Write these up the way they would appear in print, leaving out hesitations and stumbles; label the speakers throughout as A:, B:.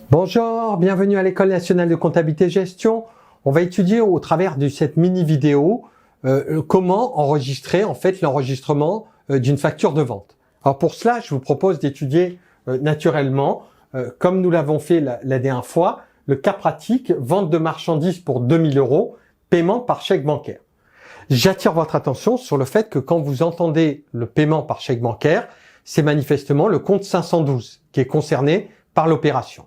A: Bonjour, bienvenue à l'École nationale de comptabilité et gestion. On va étudier au travers de cette mini vidéo comment enregistrer en fait l'enregistrement d'une facture de vente. Alors pour cela, je vous propose d'étudier naturellement, comme nous l'avons fait la dernière fois, le cas pratique vente de marchandises pour 2000 €, paiement par chèque bancaire. J'attire votre attention sur le fait que quand vous entendez le paiement par chèque bancaire, c'est manifestement le compte 512 qui est concerné par l'opération.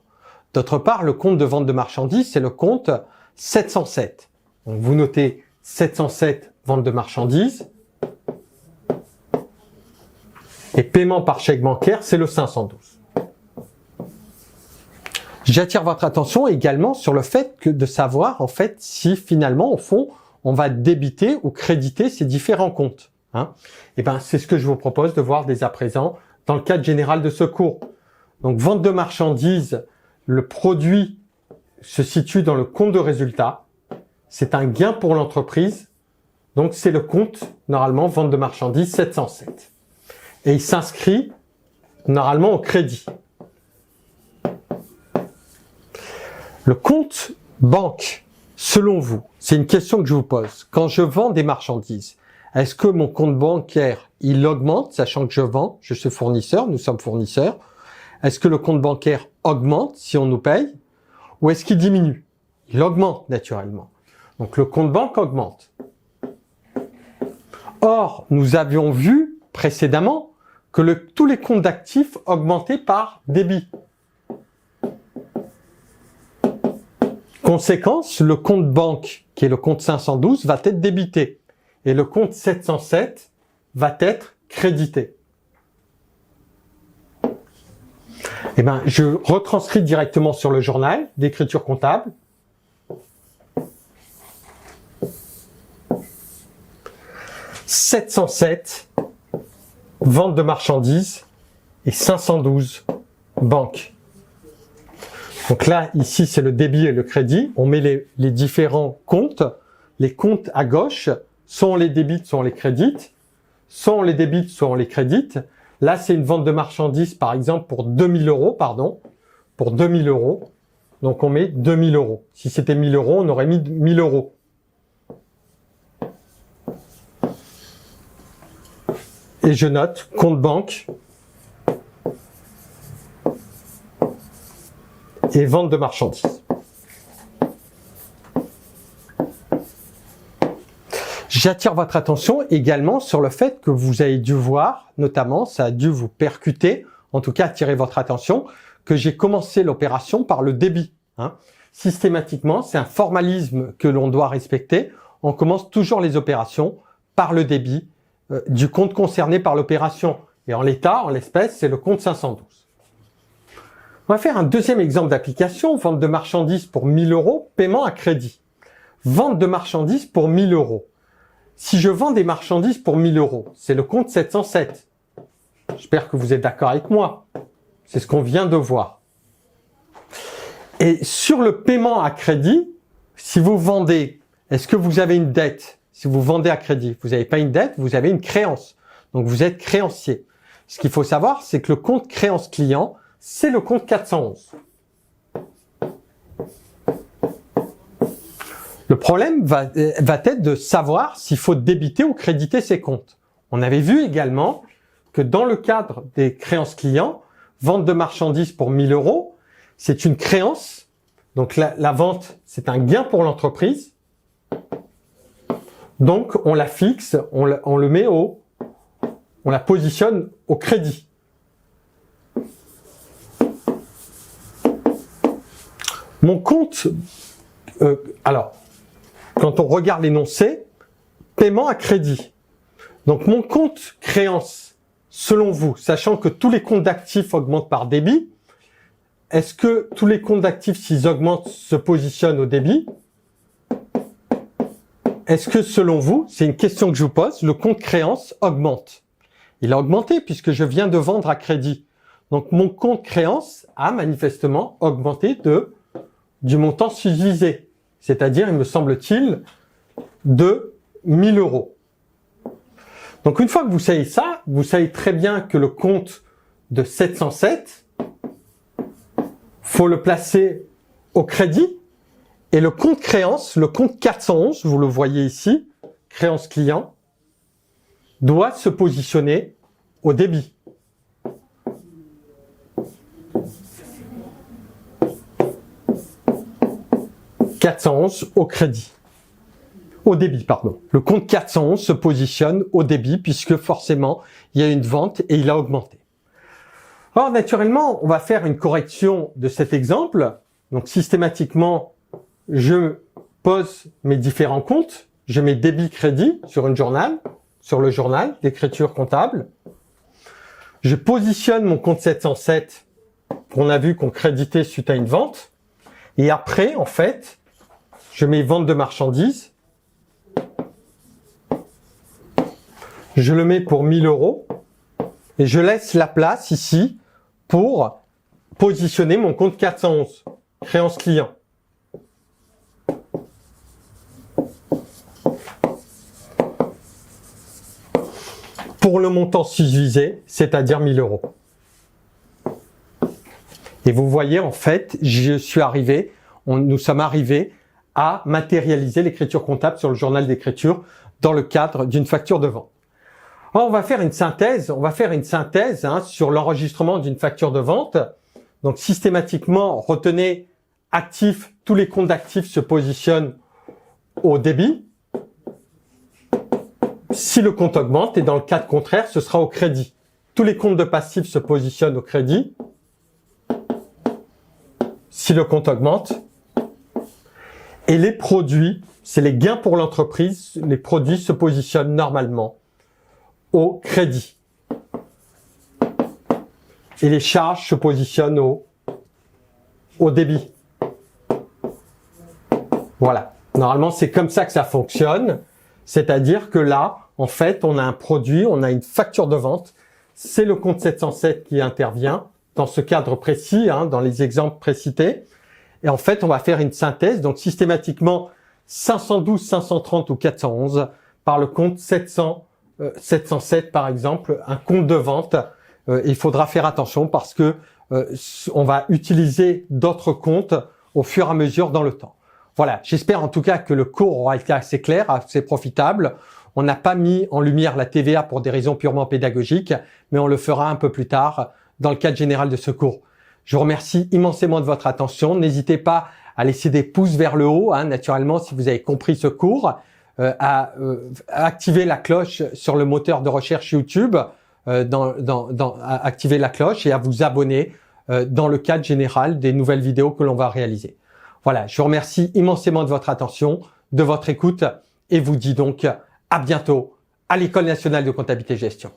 A: D'autre part, le compte de vente de marchandises, c'est le compte 707. Donc vous notez 707 vente de marchandises. Et paiement par chèque bancaire, c'est le 512. J'attire votre attention également sur le fait de savoir en fait si finalement au fond on va débiter ou créditer ces différents comptes. Et ben c'est ce que je vous propose de voir dès à présent dans le cadre général de ce cours. Donc vente de marchandises. Le produit se situe dans le compte de résultat. C'est un gain pour l'entreprise. Donc, c'est le compte, normalement, vente de marchandises 707. Et il s'inscrit, normalement, au crédit. Le compte banque, selon vous, c'est une question que je vous pose. Quand je vends des marchandises, est-ce que mon compte bancaire, il augmente, sachant que je vends, je suis fournisseur, nous sommes fournisseurs. Est-ce que le compte bancaire augmente si on nous paye ou est-ce qu'il diminue? Il augmente naturellement. Donc le compte banque augmente. Or, nous avions vu précédemment que tous les comptes d'actifs augmentaient par débit. Conséquence, le compte banque, qui est le compte 512, va être débité et le compte 707 va être crédité. Eh ben, je retranscris directement sur le journal d'écriture comptable. « 707 vente de marchandises et 512 banque. » Donc là, ici, c'est le débit et le crédit. On met les différents comptes. Les comptes à gauche, soit on les débite, soit on les crédite. Soit on les débite, soit on les crédite. Là, c'est une vente de marchandises, par exemple, pour 2000 €, pardon. Pour 2000 €. Donc, on met 2000 €. Si c'était 1000 €, on aurait mis 1000 €. Et je note compte banque et vente de marchandises. J'attire votre attention également sur le fait que vous avez dû voir, notamment, ça a dû vous percuter, en tout cas attirer votre attention, que j'ai commencé l'opération par le débit. Systématiquement, c'est un formalisme que l'on doit respecter. On commence toujours les opérations par le débit du compte concerné par l'opération. Et en l'état, en l'espèce, c'est le compte 512. On va faire un deuxième exemple d'application, vente de marchandises pour 1000 €, paiement à crédit. Vente de marchandises pour 1000 €. Si je vends des marchandises pour 1000 €, c'est le compte 707. J'espère que vous êtes d'accord avec moi. C'est ce qu'on vient de voir. Et sur le paiement à crédit, si vous vendez, est-ce que vous avez une dette? Si vous vendez à crédit, vous n'avez pas une dette, vous avez une créance. Donc vous êtes créancier. Ce qu'il faut savoir, c'est que le compte créance client, c'est le compte 411. Le problème va être de savoir s'il faut débiter ou créditer ces comptes. On avait vu également que dans le cadre des créances clients, vente de marchandises pour 1000 €, c'est une créance. Donc la vente, c'est un gain pour l'entreprise. Donc on la fixe, on le met on la positionne au crédit. Mon compte, alors, quand on regarde l'énoncé, paiement à crédit. Donc mon compte créance, selon vous, sachant que tous les comptes d'actifs augmentent par débit, est-ce que tous les comptes d'actifs, s'ils augmentent, se positionnent au débit? Est-ce que selon vous, c'est une question que je vous pose, le compte créance augmente? Il a augmenté puisque je viens de vendre à crédit. Donc mon compte créance a manifestement augmenté du montant susvisé, c'est-à-dire, il me semble-t-il, de 1000 euros. Donc une fois que vous savez ça, vous savez très bien que le compte de 707, faut le placer au crédit, et le compte créance, le compte 411, vous le voyez ici, créance client, doit se positionner au débit. « 411 au crédit. Au débit, pardon. Le compte 411 se positionne au débit puisque forcément, il y a une vente et il a augmenté. Alors, naturellement, on va faire une correction de cet exemple. Donc, systématiquement, je pose mes différents comptes. Je mets débit-crédit sur le journal d'écriture comptable. Je positionne mon compte 707 qu'on a vu qu'on créditait suite à une vente. Et après, en fait, je mets vente de marchandises. Je le mets pour 1000 euros. Et je laisse la place ici pour positionner mon compte 411, créance client. Pour le montant susvisé, c'est-à-dire 1000 euros. Et vous voyez, en fait, nous sommes arrivés à matérialiser l'écriture comptable sur le journal d'écriture dans le cadre d'une facture de vente. Alors, on va faire une synthèse sur l'enregistrement d'une facture de vente. Donc, systématiquement, retenez actifs, tous les comptes d'actifs se positionnent au débit. Si le compte augmente, et dans le cas contraire, ce sera au crédit. Tous les comptes de passifs se positionnent au crédit. Si le compte augmente. Et les produits, c'est les gains pour l'entreprise, les produits se positionnent normalement au crédit. Et les charges se positionnent au débit. Voilà. Normalement, c'est comme ça que ça fonctionne. C'est-à-dire que là, en fait, on a un produit, on a une facture de vente. C'est le compte 707 qui intervient dans ce cadre précis, dans les exemples précités. Et en fait, on va faire une synthèse. Donc, systématiquement, 512, 530 ou 411 par le compte 707, par exemple, un compte de vente. Il faudra faire attention parce que on va utiliser d'autres comptes au fur et à mesure dans le temps. Voilà, j'espère en tout cas que le cours aura été assez clair, assez profitable. On n'a pas mis en lumière la TVA pour des raisons purement pédagogiques, mais on le fera un peu plus tard dans le cadre général de ce cours. Je vous remercie immensément de votre attention. N'hésitez pas à laisser des pouces vers le haut, naturellement, si vous avez compris ce cours, à activer la cloche sur le moteur de recherche YouTube, à activer la cloche et à vous abonner dans le cadre général des nouvelles vidéos que l'on va réaliser. Voilà, je vous remercie immensément de votre attention, de votre écoute et vous dis donc à bientôt à l'École nationale de comptabilité et gestion.